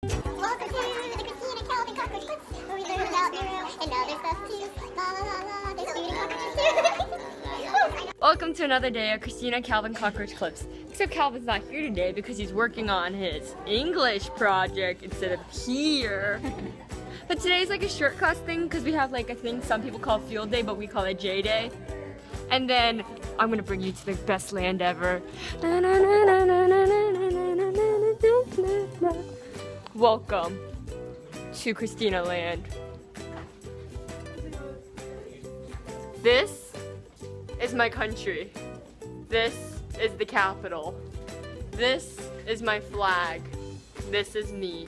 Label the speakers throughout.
Speaker 1: Welcome to the Christina Calvin Cockroach Clips, where we learn about neuro and other stuff too. La la la la, they're shooting cockroaches too.
Speaker 2: Welcome to another day of Christina Calvin Cockroach Clips. Except Calvin's not here today because he's working on his English project instead of here. But today's like a short class thing because we have like a thing some people call field day, but we call it J Day. And then I'm gonna bring you to the best land ever. Welcome to Christina Land. This is my country. This is the capital. This is my flag. This is me.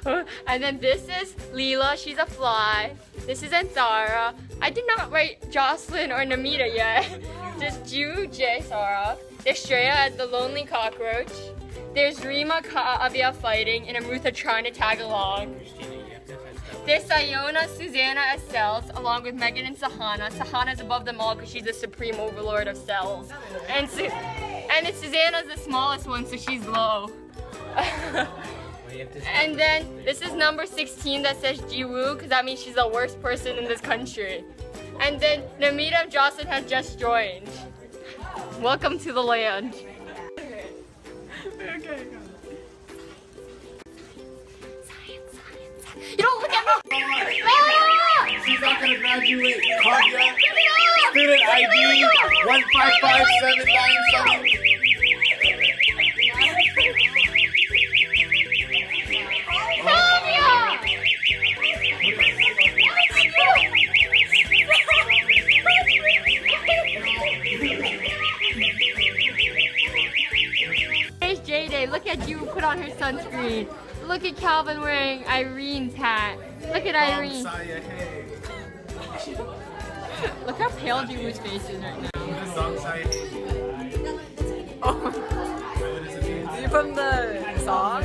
Speaker 2: And then this is Leela, she's a fly. This is Anthara. I did not write Jocelyn or Namita yet. Just Ju, J, Sarah. There's Shreya as the lonely cockroach. There's Rima, Kavya fighting, and Amrutha trying to tag along. There's Sayona, Susanna as cells, along with Megan and Sahana. Sahana's above them all because she's the supreme overlord of cells. And then Susanna's the smallest one, so she's low. And then this is number 16 that says Jiwoo, because that means she's the worst person in this country. And then Namita and Jocelyn have just joined. Welcome to the land. Okay. You don't look at me!
Speaker 3: She's not gonna graduate. Kavya, student ID 155797.
Speaker 2: There's J-Day. Look at you put on her sunscreen. Look at Calvin wearing Irene's hat. Look at Irene. Look how pale Jiwoo's face is right now. Oh. Is he from the song?